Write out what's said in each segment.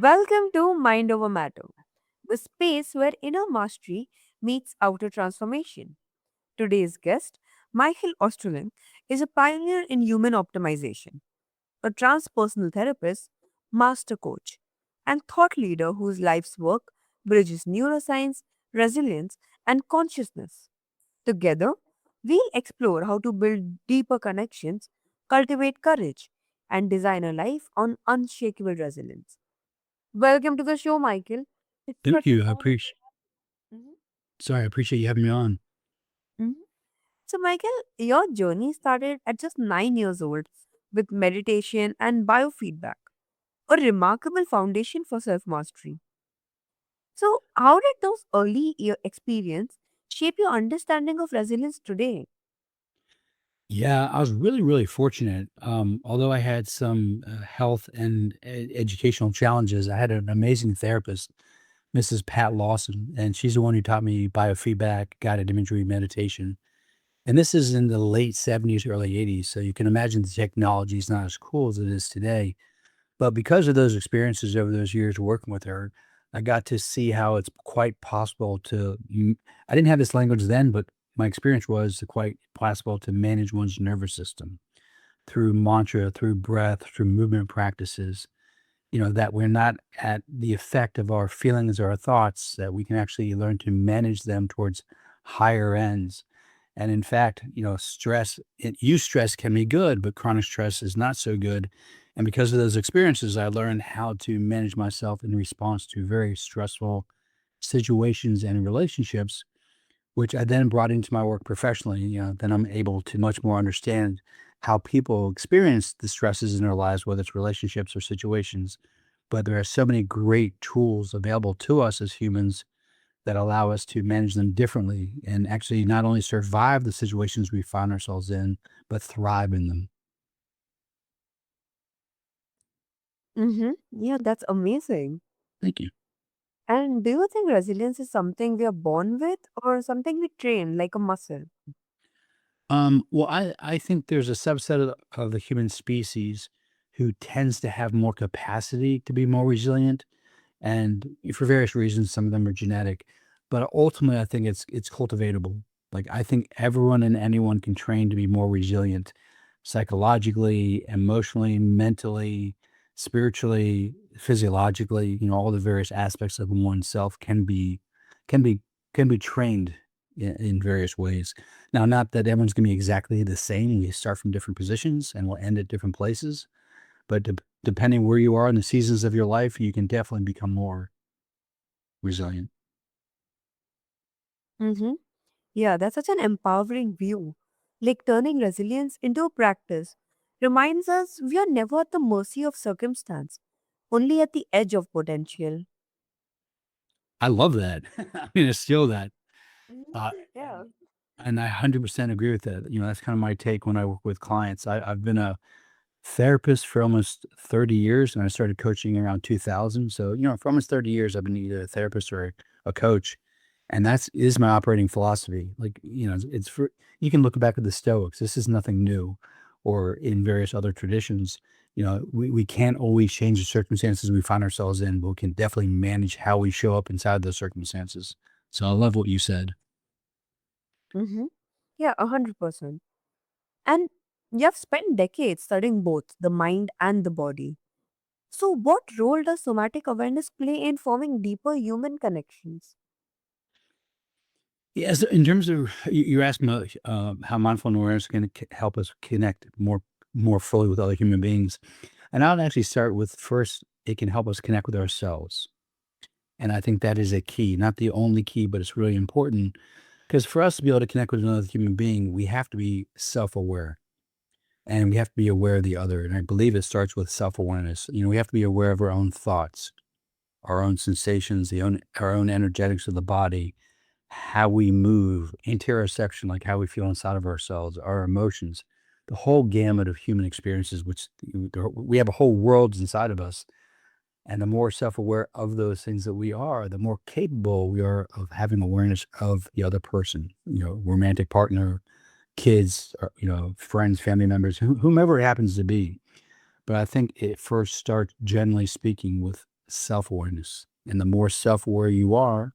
Welcome to Mind Over Matter, the space where inner mastery meets outer transformation. Today's guest, Michael Ostrolenk, is a pioneer in human optimization, a transpersonal therapist, master coach, and thought leader whose life's work bridges neuroscience, resilience, and consciousness. Together, we'll explore how to build deeper connections, cultivate courage, and design a life on unshakable resilience. Welcome to the show, Michael. It's Thank such an you. I honor. appreciate. Mhm, Sorry, I appreciate you having me on. mhm. So, Michael, your journey started at just 9 years old with meditation and biofeedback, a remarkable foundation for self mastery. So, how did those early year experience shape your understanding of resilience today? Yeah, I was really fortunate. Although I had some health and educational challenges, I had an amazing therapist, Mrs. Pat Lawson, and she's the one who taught me biofeedback, guided imagery, meditation. And this is in the late 70s, early 80s. So you can imagine the technology is not as cool as it is today. But because of those experiences over those years working with her, I got to see how it's quite possible to I didn't have this language then, but my experience was quite possible to manage one's nervous system through mantra, through breath, through movement practices, that we're not at the effect of our feelings or our thoughts, that we can actually learn to manage them towards higher ends. And in fact, use stress can be good, but chronic stress is not so good. And because of those experiences, I learned how to manage myself in response to very stressful situations and relationships, which I then brought into my work professionally. Then I'm able to much more understand how people experience the stresses in their lives, whether it's relationships or situations. But there are so many great tools available to us as humans that allow us to manage them differently and actually not only survive the situations we find ourselves in, but thrive in them. Yeah, that's amazing. Thank you. And do you think resilience is something we are born with or something we train like a muscle? Well, I think there's a subset of the human species who tends to have more capacity to be more resilient, and for various reasons, some of them are genetic, but ultimately, I think it's cultivatable. Like I think everyone and anyone can train to be more resilient, psychologically, emotionally, mentally, spiritually, physiologically. All the various aspects of oneself can be can be trained in various ways. Now, not that everyone's going to be exactly the same. We start from different positions and we'll end at different places, but depending where you are in the seasons of your life, you can definitely become more resilient. Mm-hmm. Yeah, that's such an empowering view. Like turning resilience into a practice reminds us we are never at the mercy of circumstance, only at the edge of potential. I love that. I mean, it's still that. Mhm. Uh, Yeah. and I 100% agree with that. That's kind of my take when I work with clients. I've been a therapist for almost 30 years and I started coaching around 2000. So, for almost 30 years, I've been either a therapist or a coach. And that's is my operating philosophy. Like, it's for you can look back at the Stoics. This is nothing new, or in various other traditions. We can't always change the circumstances we find ourselves in, but we can definitely manage how we show up inside those circumstances. So I love what you said. Mm-hmm. Yeah, 100%. And you have spent decades studying both the mind and the body. So, what role does somatic awareness play in forming deeper human connections? Yes, in terms of you're asking about how mindful awareness can help us connect more fully with other human beings, and I would actually start with first, it can help us connect with ourselves. And I think that is a key, not the only key, but it's really important because for us to be able to connect with another human being, we have to be self aware and we have to be aware of the other. And I believe it starts with self awareness. We have to be aware of our own thoughts, our own sensations, our own energetics of the body, how we move, interoception, like how we feel inside of ourselves, our emotions, the whole gamut of human experiences, which we have a whole world inside of us. And the more self-aware of those things that we are, the more capable we are of having awareness of the other person, romantic partner, kids, or, friends, family members, whomever it happens to be. But I think it first starts, generally speaking, with self awareness. And the more self aware you are,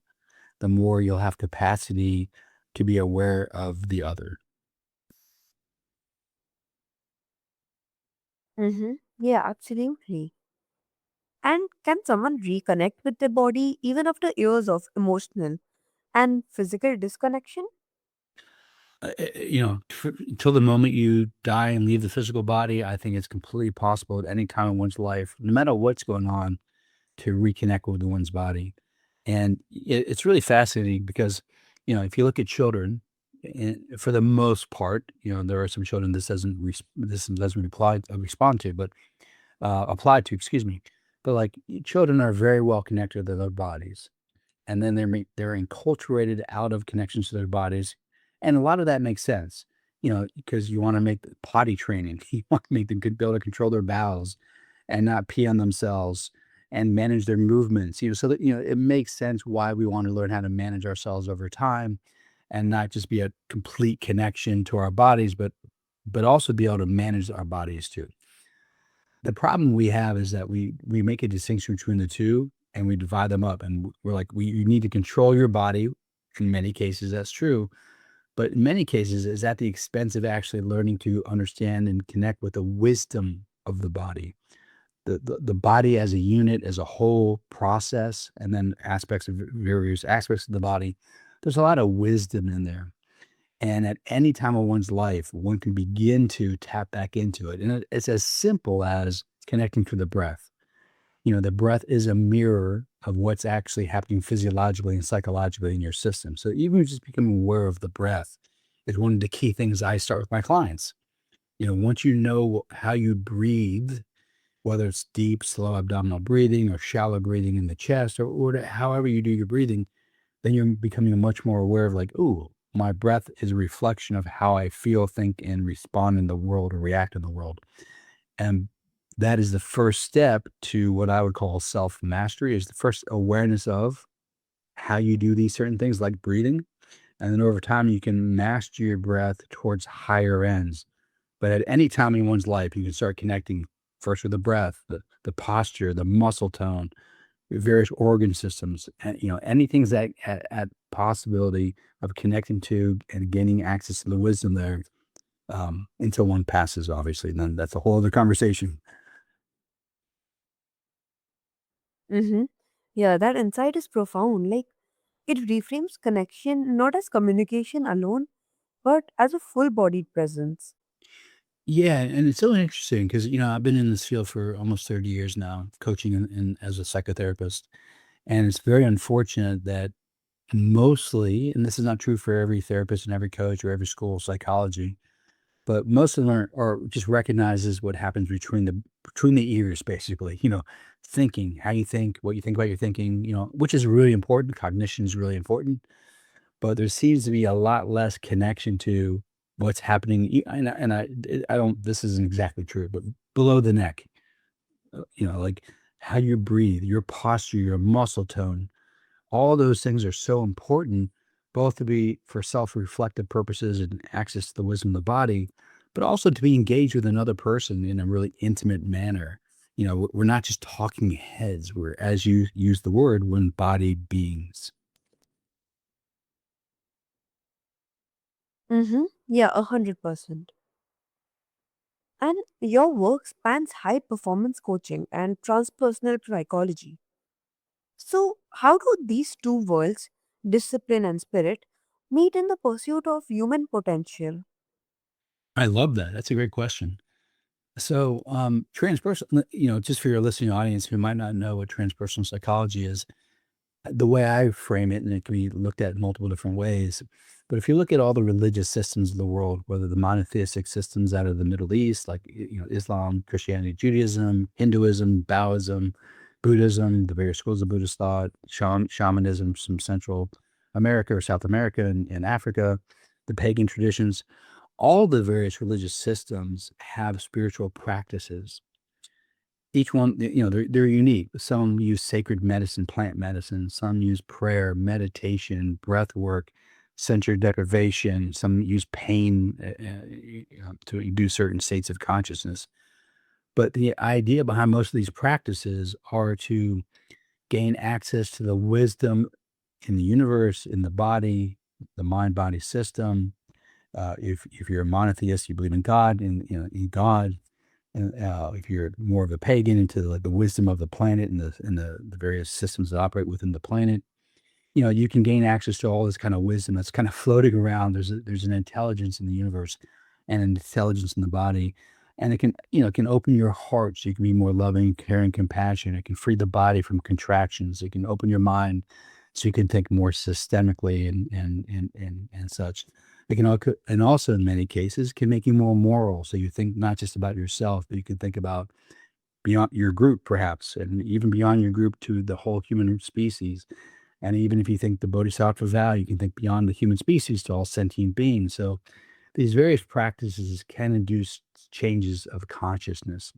the more you'll have capacity to be aware of the other. Mm-hmm. Yeah, absolutely. And can someone reconnect with their body even after years of emotional and physical disconnection? Until the moment you die and leave the physical body, I think it's completely possible at any time in one's life, no matter what's going on, to reconnect with one's body. And it's really fascinating because, if you look at children, for the most part, there are some children this doesn't respond to, but apply to, excuse me. But like children are very well connected to their bodies, and then they're enculturated out of connections to their bodies, and a lot of that makes sense, because you want to make the potty training, you want to make them be able to control their bowels, and not pee on themselves, and manage their movements, so that it makes sense why we want to learn how to manage ourselves over time, and not just be a complete connection to our bodies, but also be able to manage our bodies too. The problem we have is that we make a distinction between the 2, and we divide them up, and we're like, you need to control your body. In many cases, that's true, but in many cases, it's at the expense of actually learning to understand and connect with the wisdom of the body. The body as a unit, as a whole process, and then aspects of various aspects of the body. There's a lot of wisdom in there, and at any time of one's life, one can begin to tap back into it, and it's as simple as connecting to the breath. The breath is a mirror of what's actually happening physiologically and psychologically in your system. So even just becoming aware of the breath is one of the key things I start with my clients. Once you know how you breathe, whether it's deep, slow abdominal breathing or shallow breathing in the chest, or however you do your breathing, then you're becoming much more aware of like, ooh, my breath is a reflection of how I feel, think, and respond in the world or react in the world. And that is the first step to what I would call self mastery, is the first awareness of how you do these certain things like breathing. And then over time, you can master your breath towards higher ends. But at any time in one's life, you can start connecting first with the breath, the posture, the muscle tone, various organ systems, and anything that at possibility of connecting to and gaining access to the wisdom there, until one passes, obviously. Then that's a whole other conversation. Mm-hmm. Yeah, that insight is profound. Like, it reframes connection not as communication alone, but as a full bodied presence. Yeah, and it's so interesting because I've been in this field for almost 30 years now, coaching and as a psychotherapist, and it's very unfortunate that mostly, and this is not true for every therapist and every coach or every school of psychology, but most of them are just recognizes what happens between the ears, basically. Thinking, how you think, what you think about your thinking, which is really important. Cognition is really important, but there seems to be a lot less connection to what's happening. I don't. This isn't exactly true, but below the neck, like how you breathe, your posture, your muscle tone, all those things are so important, both to be for self-reflective purposes and access to the wisdom of the body, but also to be engaged with another person in a really intimate manner. We're not just talking heads. We're, as you use the word, we're embodied beings. Mm-hmm. Yeah, 100%. And your work spans high performance coaching and transpersonal psychology. So, how do these two worlds, discipline and spirit, meet in the pursuit of human potential? I love that. That's a great question. So, transpersonal, just for your listening audience who might not know what transpersonal psychology is, the way I frame it, and it can be looked at in multiple different ways, but if you look at all the religious systems of the world, whether the monotheistic systems out of the Middle East, like Islam, Christianity, Judaism, Hinduism, Taoism, Buddhism, the various schools of Buddhist thought, shamanism from Central America or South America and Africa, the pagan traditions, all the various religious systems have spiritual practices. Each one, they're unique. Some use sacred medicine, plant medicine. Some use prayer, meditation, breath work, sensory deprivation. Some use pain to induce certain states of consciousness. But the idea behind most of these practices are to gain access to the wisdom in the universe, in the body, the mind-body system. If you're a monotheist, you believe in God, in God. And if you're more of a pagan, into like the wisdom of the planet and the various systems that operate within the planet, you can gain access to all this kind of wisdom that's kind of floating around. There's an intelligence in the universe and an intelligence in the body. And it can open your heart so you can be more loving, caring, compassionate. It can free the body from contractions. It can open your mind so you can think more systemically and such. And also in many cases can make you more moral. So you think not just about yourself, but you can think about beyond your group perhaps, and even beyond your group to the whole human species. And even if you think the bodhisattva vow, you can think beyond the human species to all sentient beings. So these various practices can induce changes of consciousness.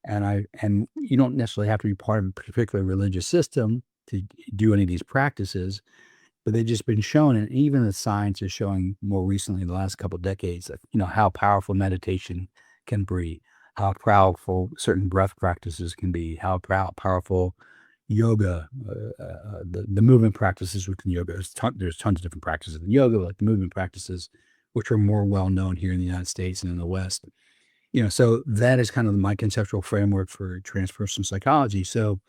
And you don't necessarily have to be part of a particular religious system to do any of these practices, but they've just been shown, and even the science is showing more recently in the last couple of decades that how powerful meditation can be, how powerful certain breath practices can be, how powerful yoga, the movement practices within yoga. There's tons of different practices in yoga, like the movement practices, which are more well known here in the United States and in the West. So that is kind of my conceptual framework for transpersonal psychology. So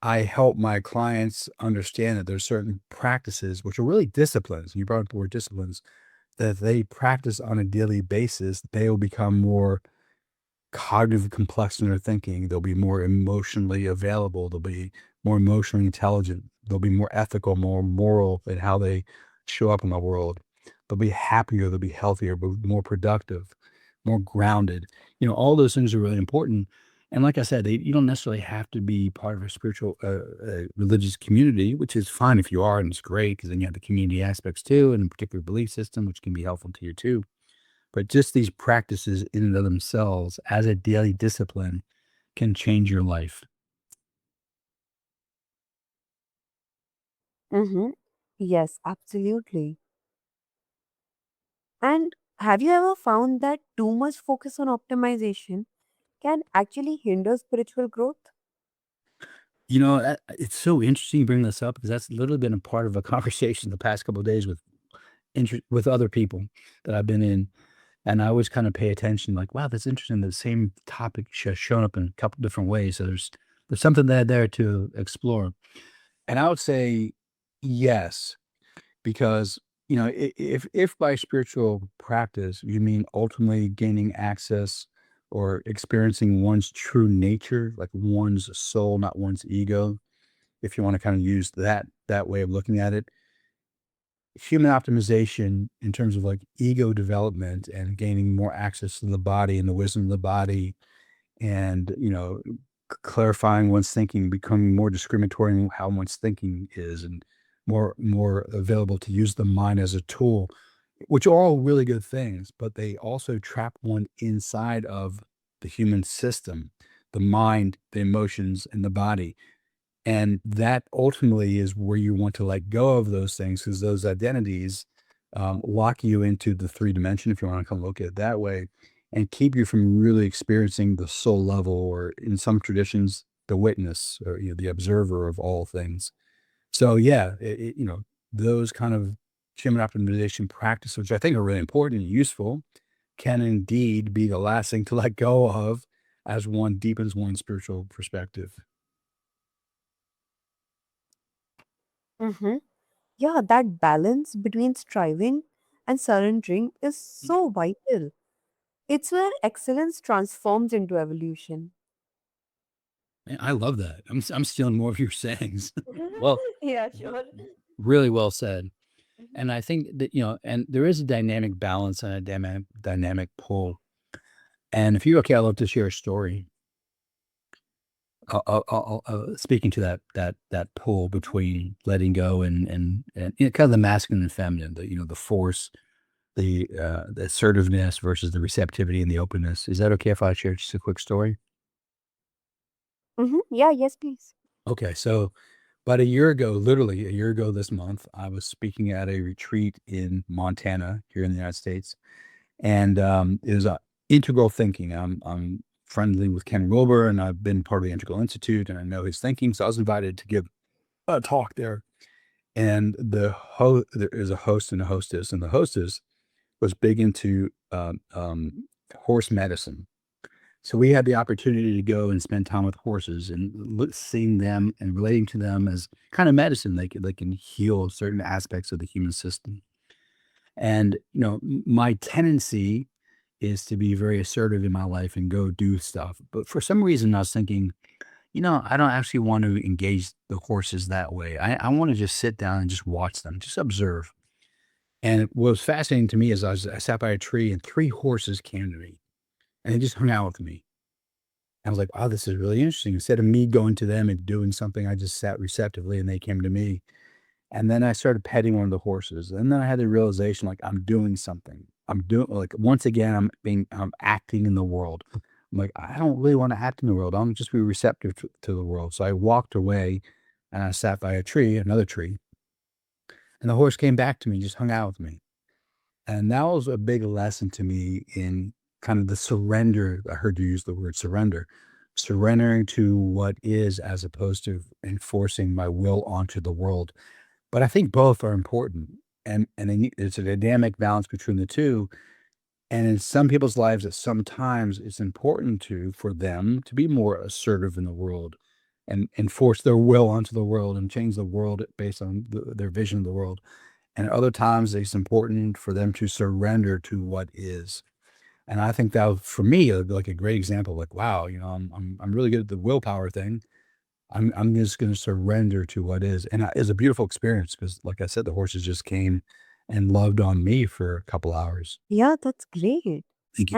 I help my clients understand that there's certain practices which are really disciplines. You brought up the word disciplines that they practice on a daily basis. They will become more cognitive complex in their thinking. They'll be more emotionally available. They'll be more emotionally intelligent. They'll be more ethical, more moral in how they show up in the world. They'll be happier. They'll be healthier, but more productive, more grounded. All those things are really important. And like I said, you don't necessarily have to be part of a spiritual, religious community, which is fine if you are, and it's great because then you have the community aspects too, and a particular belief system, which can be helpful to you too. But just these practices in and of themselves as a daily discipline can change your life. Mm-hmm. Yes, absolutely. And have you ever found that too much focus on optimization can actually hinder spiritual growth? It's so interesting you bring this up because that's literally been a part of a conversation the past couple of days with other people that I've been in, and I always kind of pay attention, like, wow, that's interesting. The same topic has shown up in a couple different ways. So there's something there to explore, and I would say yes. Because, if by spiritual practice you mean ultimately gaining access or experiencing one's true nature, like one's soul, not one's ego, if you want to kind of use that way of looking at it, human optimization in terms of like ego development and gaining more access to the body and the wisdom of the body and clarifying one's thinking, becoming more discriminatory in how one's thinking is, and more available to use the mind as a tool, which are all really good things, but they also trap one inside of the human system, the mind, the emotions, and the body. And that ultimately is where you want to let go of those things because those identities lock you into the three dimension, if you want to come look at it that way, and keep you from really experiencing the soul level, or in some traditions, the witness, or the observer of all things. So yeah, those kind of human optimization practices, which I think are really important and useful, can indeed be the last thing to let go of as one deepens one's spiritual perspective. Mm-hmm. Yeah, that balance between striving and surrendering is so vital. It's where excellence transforms into evolution. Man, I love that. I'm stealing more of your sayings. Well, Yeah, sure. really well said. Mhm. And I think that, and there is a dynamic balance and a dynamic pull. And if you're okay, I'd love to share a story. Speaking to that pull between letting go and kind of the masculine and feminine, the force, the assertiveness versus the receptivity and the openness. Is that okay if I share just a quick story? Mm-hmm. Yeah, yes, please. Okay, so about a year ago, literally a year ago this month, I was speaking at a retreat in Montana here in the United States, and it was integral thinking. I'm friendly with Ken Wilber, and I've been part of the Integral Institute, and I know his thinking. So I was invited to give a talk there. And there is a host and a hostess, and the hostess was big into horse medicine. So we had the opportunity to go and spend time with horses and seeing them and relating to them as kind of medicine. They can heal certain aspects of the human system. And my tendency is to be very assertive in my life and go do stuff. But for some reason, I was thinking, I don't actually want to engage the horses that way. I want to just sit down and just watch them, just observe. And what was fascinating to me is I sat by a tree and three horses came to me and they just hung out with me. I was like, wow, this is really interesting. Instead of me going to them and doing something, I just sat receptively and they came to me. And then I started petting one of the horses. And then I had the realization, like, I'm doing something. I'm doing, like, once again, I'm acting in the world. I'm like, I don't really want to act in the world. I'm just be receptive to the world. So I walked away and I sat by a tree, another tree, and the horse came back to me, just hung out with me. And that was a big lesson to me in kind of the surrender. I heard you use the word surrender, surrendering to what is as opposed to enforcing my will onto the world. But I think both are important, and it's a dynamic balance between the 2, and in some people's lives, at sometimes it's important for them to be more assertive in the world and enforce their will onto the world and change the world based on their vision of the world, and other times, it's important for them to surrender to what is, and I think that for me, like, a great example, like, wow, I'm really good at the willpower thing. I'm just gonna surrender to what is, and it's a beautiful experience because, like I said, the horses just came and loved on me for a couple hours. Yeah, that's great. Thank you.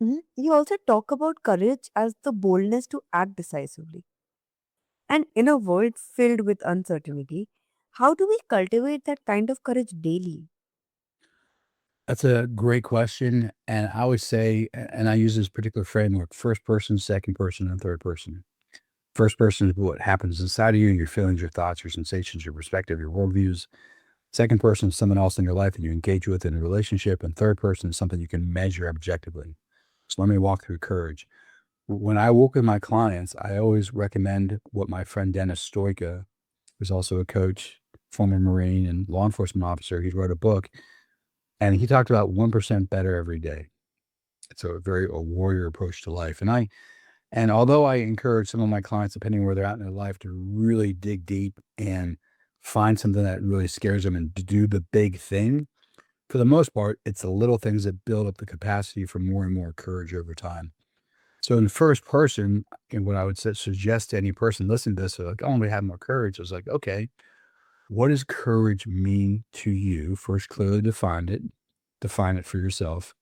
And you also talk about courage as the boldness to act decisively. And in a world filled with uncertainty, how do we cultivate that kind of courage daily? That's a great question, and I always say, and I use this particular framework: first person, second person, and third person. First person is what happens inside of you, your feelings, your thoughts, your sensations, your perspective, your worldviews. Second person is someone else in your life that you engage with in a relationship, and third person is something you can measure objectively. So let me walk through courage. When I work with my clients, I always recommend what my friend Dennis Stoika, who's also a coach, former Marine and law enforcement officer, he wrote a book and he talked about 1% better every day. It's a warrior approach to life. And although I encourage some of my clients, depending where they're at in their life, to really dig deep and find something that really scares them and to do the big thing, for the most part, it's the little things that build up the capacity for more and more courage over time. So in first person, and what I would suggest to any person listening to this, like, "Oh, I want to have more courage." I was like, okay, what does courage mean to you? First, clearly define it for yourself.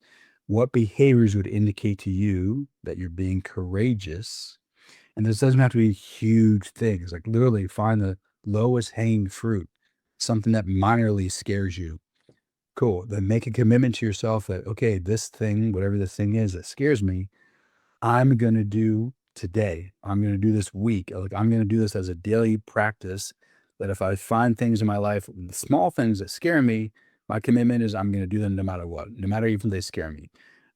What behaviors would indicate to you that you're being courageous? And this doesn't have to be huge things. Like literally find the lowest hanging fruit, something that minorly scares you. Cool. Then make a commitment to yourself that, okay, this thing, whatever this thing is that scares me, I'm gonna do today. I'm gonna do this week. Like, I'm gonna do this as a daily practice that if I find things in my life, small things that scare me, my commitment is I'm gonna do them no matter what, no matter even if they scare me.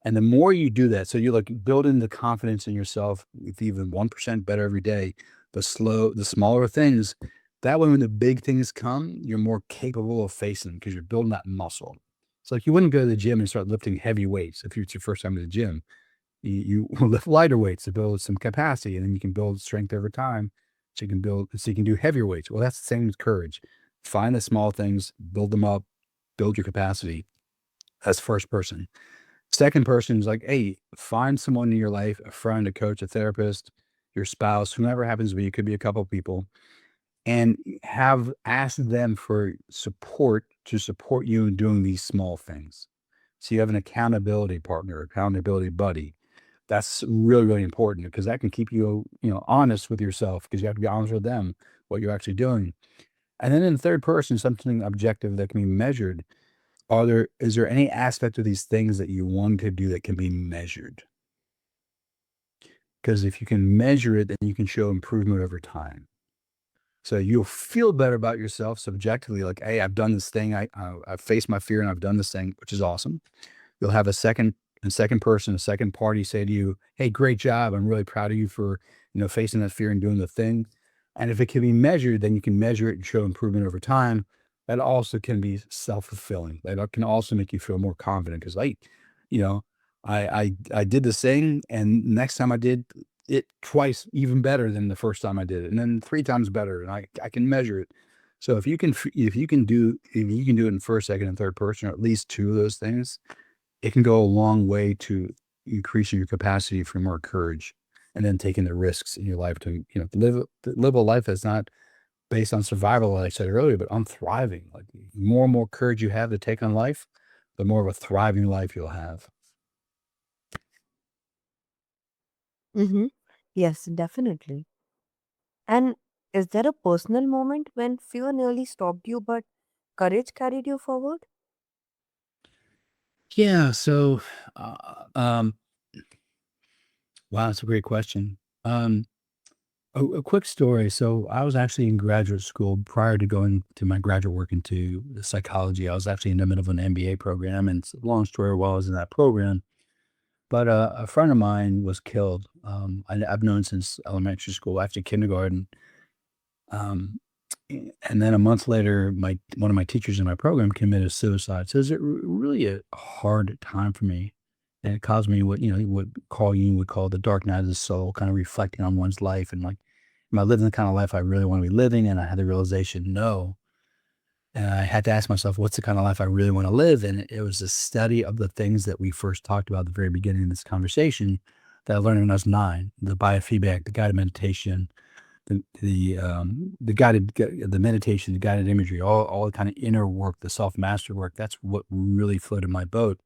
And the more you do that, so you like building the confidence in yourself with even 1% better every day, the smaller things, that way when the big things come, you're more capable of facing them because you're building that muscle. It's like you wouldn't go to the gym and start lifting heavy weights if it's your first time to the gym. You lift lighter weights to build some capacity, and then you can build strength over time. So you can do heavier weights. Well, that's the same with courage. Find the small things, build them up, build your capacity. That's first person. Second person is like, hey, find someone in your life, a friend, a coach, a therapist, your spouse, whomever happens to be. It could be a couple of people, and have asked them for support to support you in doing these small things. So you have an accountability partner, accountability buddy. That's really, really important because that can keep you, honest with yourself because you have to be honest with them what you're actually doing. And then in third person, something objective that can be measured. Is there any aspect of these things that you want to do that can be measured? Because if you can measure it, then you can show improvement over time. So you'll feel better about yourself subjectively, like, hey, I've done this thing. I've faced my fear and I've done this thing, which is awesome. You'll have a second And second person, a second party say to you, "Hey, great job. I'm really proud of you for, facing that fear and doing the thing." And if it can be measured, then you can measure it and show improvement over time. That also can be self-fulfilling. That can also make you feel more confident because, like, you know, I did this thing, and next time I did it twice even better than the first time I did it, and then three times better, and I can measure it. So if you can do it in first, second, and third person, or at least two of those things, it can go a long way to increasing your capacity for more courage, and then taking the risks in your life to, live a life that's not based on survival, like I said earlier, but on thriving. Like, more and more courage you have to take on life, the more of a thriving life you'll have. Mm-hmm. Yes, definitely. And is there a personal moment when fear nearly stopped you but courage carried you forward? Yeah. So, wow, that's a great question. A quick story. So, I was actually in graduate school prior to going to my graduate work into psychology. I was actually in the middle of an MBA program, and long story, while I was in that program, but a friend of mine was killed. I've known since elementary school, after kindergarten. Um, and then a month later, my one of my teachers in my program committed suicide. So it was really a hard time for me, and it caused me what Carl Jung would call the dark night of the soul, kind of reflecting on one's life and like, am I living the kind of life I really want to be living? And I had the realization, no. And I had to ask myself, what's the kind of life I really want to live? And it was a study of the things that we first talked about at the very beginning of this conversation that I learned when I was 9: the biofeedback, the guided meditation, the the meditation, the guided imagery, all the kind of inner work, the self-mastery work. That's what really floated my boat.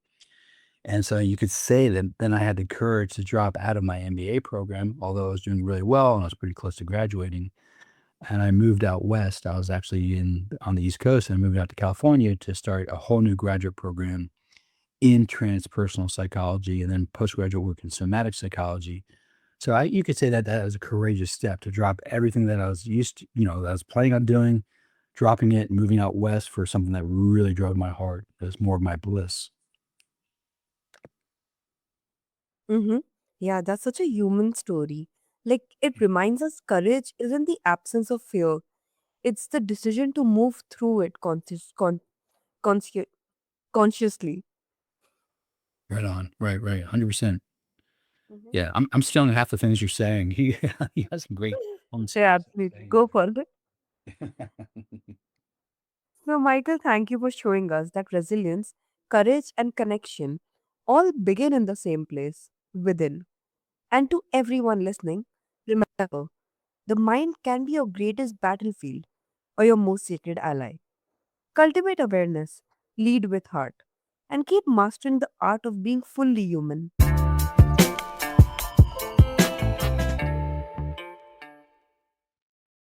And so you could say that then I had the courage to drop out of my MBA program, although I was doing really well and I was pretty close to graduating. And I moved out west. I was actually in on the East Coast, and I moved out to California to start a whole new graduate program in transpersonal psychology and then postgraduate work in somatic psychology. So you could say that that was a courageous step to drop everything that I was used to, that I was planning on doing, dropping it, moving out west for something that really drove my heart. It was more of my bliss. Mm-hmm. Yeah, that's such a human story. Like, it reminds us courage isn't the absence of fear, it's the decision to move through it consci- consciously. Right on. Right. 100%. Mhm. Yeah. I'm stealing half the things you're saying. He has some great Yeah, concepts and absolutely. sayings Go for it. So, Michael, thank you for showing us that resilience, courage, and connection all begin in the same place, within. And to everyone listening, remember, the mind can be your greatest battlefield or your most sacred ally. Cultivate awareness, lead with heart, and keep mastering the art of being fully human.